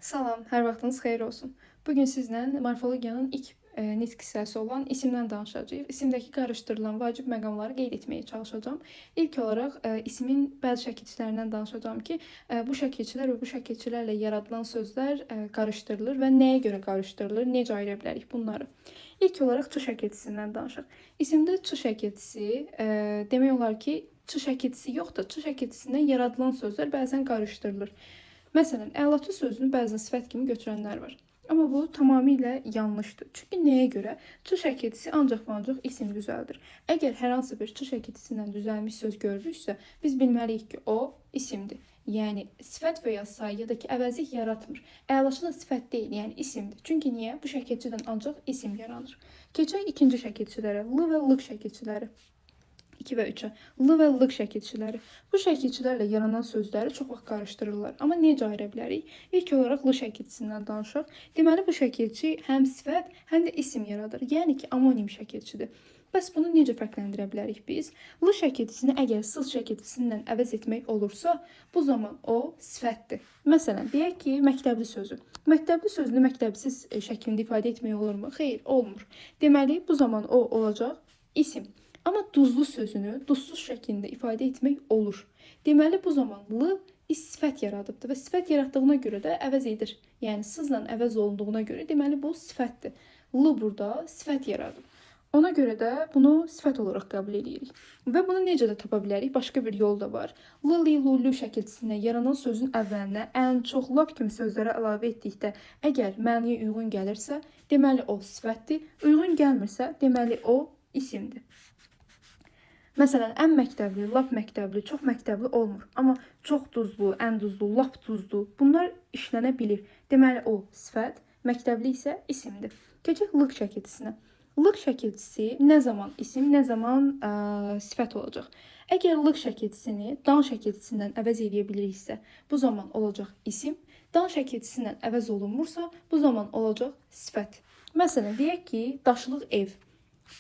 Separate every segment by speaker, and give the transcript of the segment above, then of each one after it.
Speaker 1: Salam, hər vaxtınız xeyir olsun. Bugün sizlə morfologiyanın ilk nitq hissəsi olan isimdən danışacağıq. İsimdəki qarışdırılan vacib məqamları qeyd etməyə çalışacağam. İlk olaraq ismin bəzi şəkilçilərindən danışacağam ki, bu şəkilçilər və bu şəkilçilərlə yaradılan sözlər qarışdırılır və nəyə görə qarışdırılır, necə ayıra bilərik bunları. İlk olaraq ç şəkilçisindən danışaq. İsimdə ç şəkilçisi demək olar ki, ç şəkilçisi yoxdur. Ç şəkilçisindən yaradılan sözlər bəzən qarışdırılır. Məsələn, əlatı sözünü bəzən sifət kimi götürənlər var. Amma bu tamamilə yanlışdır. Çünki nəyə görə? Ç şəkilçisi ancaq və ancaq isim düzəldir. Əgər hər hansı bir ç şəkilçisindən düzəlmiş söz görürüksə, biz bilməliyik ki, o isimdir. Yəni sifət və ya say ya da ki, əvəzlik yaratmır. Əlaçı da sifət deyil, yəni isimdir. Çünki niyə? Bu şəkilçidən ancaq isim yaranır. Keçək ikinci şəkilçilərə, l və l şəkilçiləri. 2 və 3-ə. L və l şəkilçiləri. Bu şəkilçilərlə yaranan sözləri çox vaxt qarışdırırlar. Amma necə ayıra bilərik? İlk olaraq l şəkilçisindən danışaq. Deməli, bu şəkilçi həm sifət, həm də isim yaradır. Yəni ki, amonim şəkilçidir. Bəs bunu necə fərqləndirə bilərik biz? L şəkilçisini əgər s şəkilçisindən əvəz etmək olursa, bu zaman o sifətdir. Məsələn, deyək ki, məktəbli sözü. Məktəbli sözünü məktəbsiz şəklində ifadə etmək olurmu? Xeyr, olmur. Deməli, bu zaman o olacaq isim. Amma duzlu sözünü duzsuz şəklində ifadə etmək olur. Deməli, bu zaman l sifət yaradıbdır və sifət yaratdığına görə də əvəz edir. Yəni, sızla əvəz olunduğuna görə deməli, bu sifətdir. L burada sifət yaradıb. Ona görə də bunu sifət olaraq qəbul edirik. Və bunu necə də tapa bilərik? Başqa bir yol da var. L, li, lu, lü şəkilçisindən yaranan sözün əvvəlinə ən, çox, lap kimi sözlərə əlavə etdikdə əgər məniyə uyğun gəlirsə, deməli o sifətdir. Uyğun gəlmirsə, deməli o isimdir. Məsələn, ən məktəbli, lap məktəbli, çox məktəbli olmur. Amma çox duzlu, ən duzlu, lap duzlu bunlar işlənə bilir. Deməli, o sifət, məktəbli isə isimdir. Keçək l şəkilçisinə. L şəkilçisi nə zaman isim, nə zaman sifət olacaq. Əgər l şəkilçisini dan şəkilçisindən əvəz edə biliriksə, bu zaman olacaq isim. Dan şəkilçisindən əvəz olunmursa, bu zaman olacaq sifət. Məsələn, deyək ki, daşlıq ev.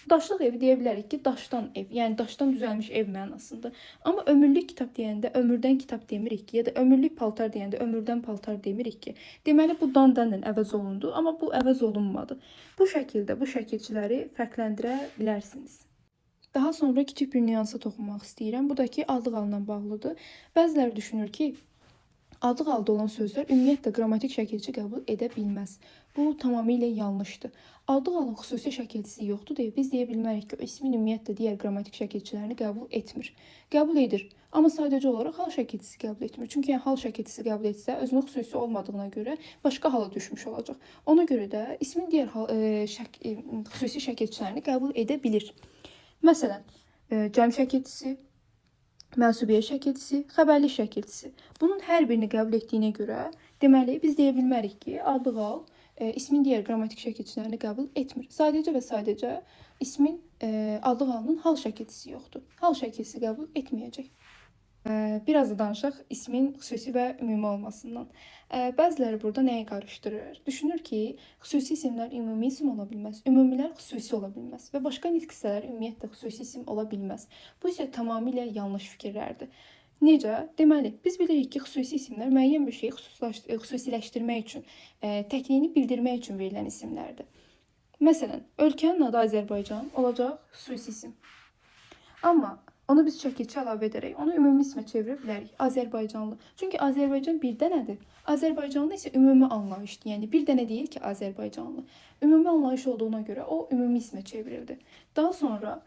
Speaker 1: Daşlıq evi deyə bilərik ki, daşdan ev, yəni daşdan düzəlmiş ev mənasında. Amma ömürlük kitab deyəndə ömürdən kitab demirik ki, ya da ömürlük paltar deyəndə ömürdən paltar demirik ki. Deməli, bu dandanla əvəz olundu, amma bu əvəz olunmadı. Bu şəkildə bu şəkilçiləri fərqləndirə bilərsiniz. Daha sonra kiçik bir nüansa toxunmaq istəyirəm. Bu da ki, adlıq halına bağlıdır. Bəziləri düşünür ki, adlıq halda olan sözlər ümumiyyətlə qrammatik şəkilçi qəbul edə bilməz. Bu tamamilə yanlışdır. Adlıq halın xüsusi şəkilçisi yoxdur deyə biz deyə bilmərik ki, o ismin ümumiyyətlə digər qrammatik şəkilçilərini qəbul etmir. Qəbul edir, amma sadəcə olaraq hal şəkilçisi qəbul etmir. Çünki hal şəkilçisi qəbul etsə, özünün xüsusi olmadığına görə başqa hala düşmüş olacaq. Ona görə də ismin digər xüsusi şəkilçilərini qəbul edə bilir. Məsələn, cəm şəkilçisi, mənsubiyyə şəkilçisi, xəbərlik şəkilçisi. Bunun hər birini qəbul etdiyinə görə, deməli, biz deyə bilmərik ki, adlıq hal ismin digər qrammatik şəkilçilərini qəbul etmir. Sadəcə və sadəcə ismin adlıq halının hal şəkilçisi yoxdur. Hal şəkilçisi qəbul etməyəcək. Biraz da danışaq ismin xüsusi və ümumi olmasından. Bəziləri burada nəyi qarışdırır? Düşünür ki, xüsusi isimlər ümumi isim ola bilməz, ümumilər xüsusi ola bilməz və başqa nitq hissələri ümumiyyətlə xüsusi isim ola bilməz. Bu isə tamamilə yanlış fikirlərdir. Necə? Deməli, biz bilirik ki, xüsusi isimlər müəyyən bir şeyi xüsusiləşdirmək üçün, təkliyini bildirmək üçün verilən isimlərdir. Məsələn, ölkənin adı Azərbaycan olacaq xüsusi isim. Amma onu biz şəkilçi əlavə edərək onu ümumi ismə çevirə bilərik. Azərbaycanlı. Çünki Azərbaycan bir dənədir. Azərbaycanlı isə ümumi anlayışdır. Yəni bir dənə deyil ki, Azərbaycanlı. Ümumi anlayış olduğuna görə o ümumi ismə çevrildi. Daha sonra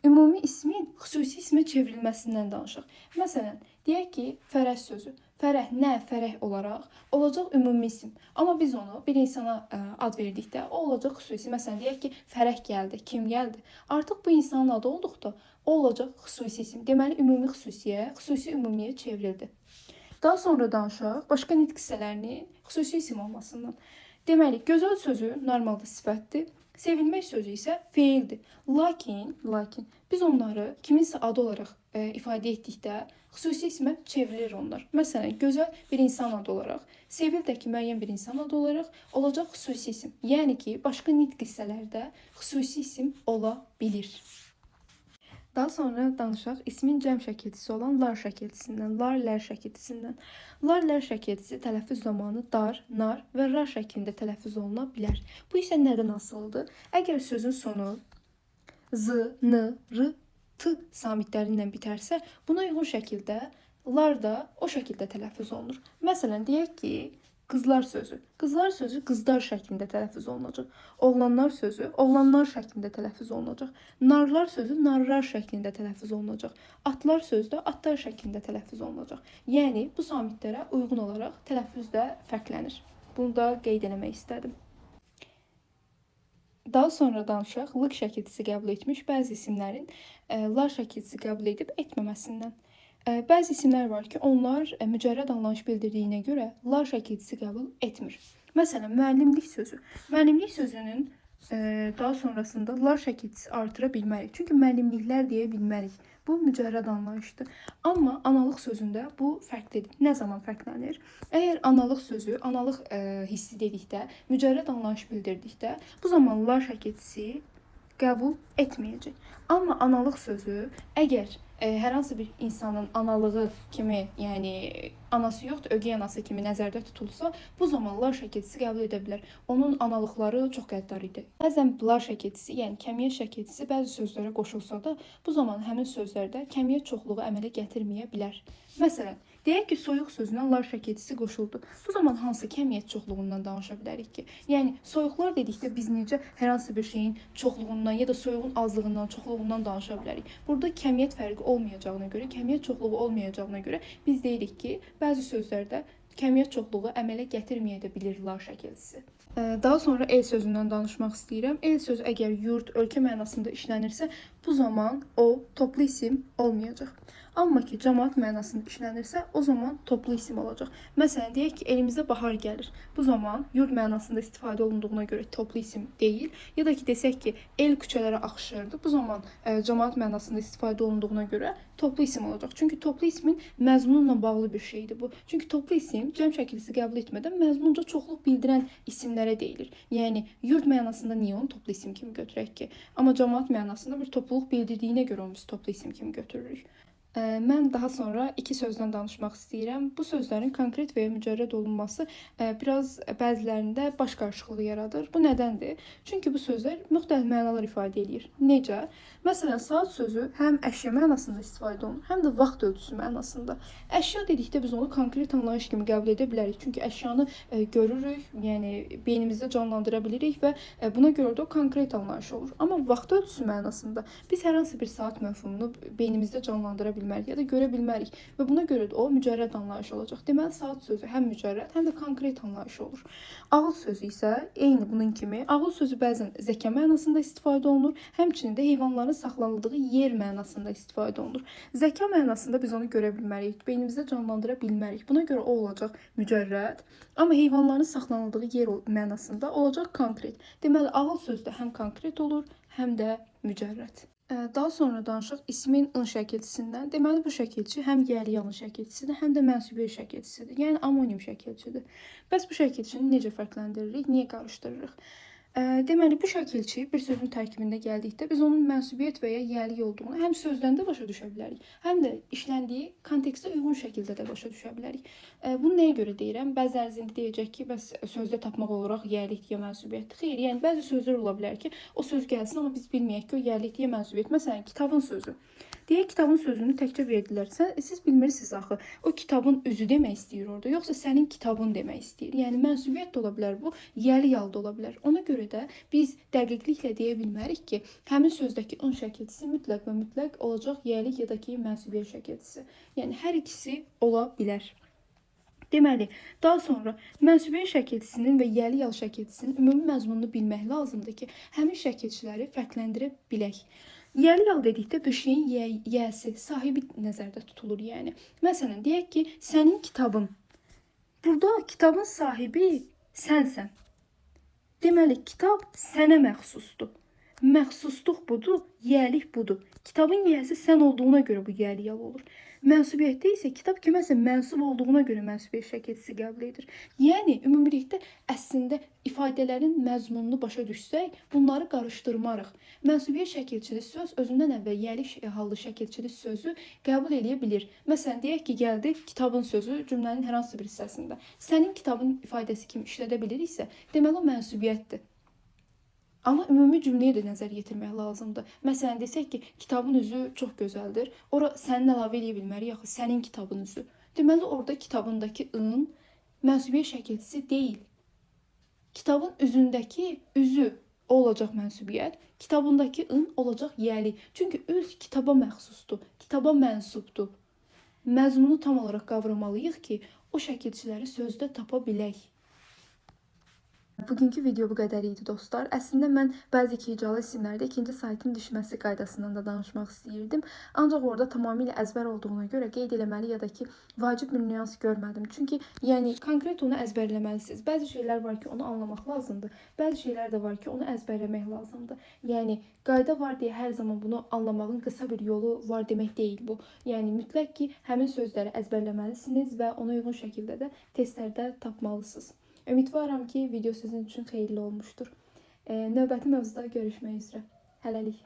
Speaker 1: ümumi ismin xüsusi ismə çevrilməsindən danışaq. Məsələn, deyək ki, fərəh sözü. Fərəh, nə, fərəh olaraq olacaq ümumi isim. Amma biz onu bir insana ad verdikdə o olacaq xüsusi. Məsələn, deyək ki, fərəh gəldi, kim gəldi? Artıq bu insanın adı olduqda o olacaq xüsusi isim. Deməli, ümumi xüsusiyə, xüsusi ümumiyə çevrildi. Daha sonra danışaq başqa nitq hissələrinin xüsusi isim olmasından. Deməli, gözəl sözü normalda sifətdir. Sevilmək sözü isə feildir. Lakin biz onları kiminsə adı olaraq ifadə etdikdə xüsusi ismə çevrilir onlar. Məsələn, gözəl bir insan adı olaraq, sevil də ki, müəyyən bir insan adı olaraq olacaq xüsusi isim. Yəni ki, başqa nitq hissələrdə xüsusi isim ola bilir. Daha sonra danışaq ismin cəm şəkilçisi olan lar şəkilçisindən, lar, lər şəkilçisindən. Lar, lər şəkilçisi tələffüz zamanı dar, nar və rar şəklində tələffüz oluna bilər. Bu isə nədən asılıdır? Əgər sözün sonu z, n, r, t samitlərindən bitərsə, buna uyğun şəkildə lar da o şəkildə tələffüz olunur. Məsələn, deyək ki, qızlar sözü. Qızlar sözü qızlar şəklində tələffüz olunacaq. Oğlanlar sözü oğlanlar şəklində tələffüz olunacaq. Narlar sözü narlar şəklində tələffüz olunacaq. Atlar sözü də atlar şəklində tələffüz olunacaq. Yəni bu samitlərə uyğun olaraq tələffüz də fərqlənir. Bunu da qeyd etmək istədim. Daha sonra danışaq lıq şəkilçisi qəbul etmiş bəzi isimlərin lar şəkilçisi qəbul edib etməməsindən. Bəzi isimlər var ki, onlar mücərrəd anlayış bildirdiyinə görə lar şəkilçisi qəbul etmir. Məsələn, müəllimlik sözü. Müəllimlik sözünün daha sonrasında lar şəkilçisi artıra bilmərik. Çünki müəllimliklər deyə bilmərik. Bu mücərrəd anlayışdır. Amma analıq sözündə bu fərqlidir. Nə zaman fərqlənir? Əgər analıq sözü, analıq hissi dedikdə, mücərrəd anlayış bildirdikdə, bu zaman lar şəkilçisi qəbul etməyəcək. Amma analıq sözü əgər hər hansı bir insanın analığı kimi, yəni anası yoxdur, ögey anası kimi nəzərdə tutulsa, bu zaman lar şəkilçisi qəbul edə bilər. Onun analıqları çox qəddar idi. Bəzən lar şəkilçisi, yəni kəmiyyət şəkilçisi bəzi sözlərə qoşulsa da, bu zaman həmin sözlərdə kəmiyyət çoxluğu əmələ gətirməyə bilər. Məsələn, deyək ki, soyuq sözünə lar şəkilçisi qoşuldu. Bu zaman hansı kəmiyyət çoxluğundan danışa bilərik ki? Yəni soyuqlar dedikdə biz necə hər hansı bir şeyin çoxluğundan ya da soyuğun azlığından, çoxluğundan danışa bilərik. Burada kəmiyyət fərqi olmayacağına görə, kəmiyyət çoxluğu olmayacağına görə biz deyirik ki, bəzi sözlərdə kəmiyyət çoxluğu əmələ gətirməyə də bilir lar şəkilçisi. Daha sonra el sözündən danışmaq istəyirəm. El sözü əgər yurt, ölkə mənasında işlənirsə, bu zaman o toplu isim olmayacaq. Amma ki, cəmaət mənasında işlənirsə, o zaman toplu isim olacaq. Məsələn, deyək ki, elimizdə bahar gəlir. Bu zaman yurt mənasında istifadə olunduğuna görə toplu isim deyil. Ya da ki, desək ki, el küçələrə axışırdı. Bu zaman cəmaət mənasında istifadə olunduğuna görə toplu isim olacaq. Çünki toplu ismin məzmunla bağlı bir şeydir bu. Çünki toplu isim cəm şəkilçisi qəbul etmədən məzmunca çoxluq bildirən isimlərə deyilir. Yəni yurt mənasında niyə onu toplu isim kimi götürək ki? Amma cəmaət mənasında bir topluluq bildirdiyinə görə onu biz toplu isim kimi götürürük. Mən daha sonra iki sözdən danışmaq istəyirəm. Bu sözlərin konkret və ya mücərrəd olunması biraz bəzilərində baş qarışıqlığı yaradır. Bu nədəndir? Çünki bu sözlər müxtəlif mənalar ifadə edir. Necə? Məsələn, saat sözü həm əşya mənasında istifadə olunur, həm də vaxt ölçüsü mənasında. Əşya dedikdə biz onu konkret anlayış kimi qəbul edə bilərik. Çünki əşyanı görürük, yəni beynimizdə canlandıra bilirik və buna görə də o konkret anlayış olur. Amma vaxt ölçüsü mənasında biz hər hansı bir saat məfhumunu beynimizdə canlandıra bilmərik ya da görə bilmərik və buna görə də o mücərrəd anlayış olacaq. Deməli, saat sözü həm mücərrəd, həm də konkret anlayış olur. Ağıl sözü isə eyni bunun kimi. Ağıl sözü bəzən zəka mənasında istifadə olunur, həmçinin də heyvanların saxlanıldığı yer mənasında istifadə olunur. Zəka mənasında biz onu görə bilmərik, beynimizdə canlandıra bilmərik. Buna görə o olacaq mücərrəd, amma heyvanların saxlanıldığı yer mənasında olacaq konkret. Deməli, ağıl sözü də həm konkret olur, həm də mücərrəd. Daha sonra danışaq ismin ın şəkilçisindən. Deməli, bu şəkilçi həm yəli yanı şəkilçisidir, həm də mənsubiyyət şəkilçisidir. Yəni anonim şəkilçidir. Bəs bu şəkilçini necə fərqləndiririk, niyə qarışdırırıq? Deməli, bu şəkilçi bir sözün tərkibində gəldikdə biz onun mənsubiyyət və ya yəli olduğunu həm sözdən də başa düşə bilərik, həm də işləndiyi kontekstə uyğun şəkildə də başa düşə bilərik. Bunu nəyə görə deyirəm? Bəziləriniz indi deyəcək ki, bəs sözdə tapmaq olaraq yəlik ya mənsubiyyət. Xeyr, yəni bəzi sözlər ola bilər ki, o söz gəlsin, amma biz bilməyək ki, o yəlik ya mənsubiyyət. Məsələn, kitabın sözü. Deyək, kitabın sözünü təkcə verdilər. Siz bilmirsiniz axı, o kitabın üzü demək istəyir orada, yoxsa sənin kitabın demək istəyir. Yəni mənsubiyyət də ola bilər bu, yəli yalda ola bilər. Ona görə də biz dəqiqliklə deyə bilmərik ki, həmin sözdəki ın şəkilçisi mütləq və mütləq olacaq yəlik ya da ki, mənsubiyyət şəkilçisi. Yəni hər ikisi ola bilər. Deməli, daha sonra mənsubiyyət şəkilçisinin və yəli yal şəkilçisinin ümumi məzmununu bilmək lazımdır ki, həmin şəkilçiləri fərqləndirə bilək. Yəli yal dedikdə bir şeyin yəsi, sahibi nəzərdə tutulur yəni. Məsələn, deyək ki, sənin kitabın. Burada kitabın sahibi sənsən. Deməli, kitab sənə məxsusdur. Məxsusluq budur, yəlik budur. Kitabın yəsi sən olduğuna görə bu yəli yal olur. Mənsubiyyətdə isə kitab kiməsə mənsub olduğuna görə mənsubiyyət şəkilçisi qəbul edir. Yəni ümumilikdə əslində ifadələrin məzmununu başa düşsək, bunları qarışdırmarıq. Mənsubiyyət şəkilçili söz özündən əvvəl yəli hallı şəkilçili sözü qəbul edə bilir. Məsələn, deyək ki, gəldi kitabın sözü cümlənin hər hansı bir hissəsində. Sənin kitabın ifadəsi kimi işlədə biliriksə, deməli o mənsubiyyətdir. Amma ümumi cümləyə də nəzər yetirmək lazımdır. Məsələn, desək ki, kitabın üzü çox gözəldir. Ora sənin əlavə edə bilmərik, yaxud sənin kitabın üzü. Deməli, orada kitabındakı ın mənsubiyyət şəkilçisi deyil. Kitabın üzündəki üzü o olacaq mənsubiyyət, kitabındakı ın olacaq yəli. Çünki üz kitaba məxsusdur, kitaba mənsubdur. Məzmunu tam olaraq qavramalıyıq ki, o şəkilçiləri sözdə tapa bilək. Bugünkü video bu qədər idi dostlar. Əslində mən bəzi hecalı isimlərdə ikinci saytın düşməsi qaydasından da danışmaq istəyirdim. Ancaq orada tamamilə əzbər olduğuna görə qeyd eləməli ya da ki, vacib bir nüans görmədim. Çünki yəni konkret onu əzbərləməlisiniz. Bəzi şeylər var ki, onu anlamaq lazımdır. Bəzi şeylər də var ki, onu əzbərləmək lazımdır. Yəni qayda var deyə hər zaman bunu anlamağın qısa bir yolu var demək deyil bu. Yəni mütləq ki, həmin sözləri əzbərləməlisiniz və ona uyğun şəkildə də testlərdə tapmalısınız. Ümidvaram ki, video sizin üçün xeyirli olmuşdur. Növbəti mövzuda görüşmək üzrə. Hələlik.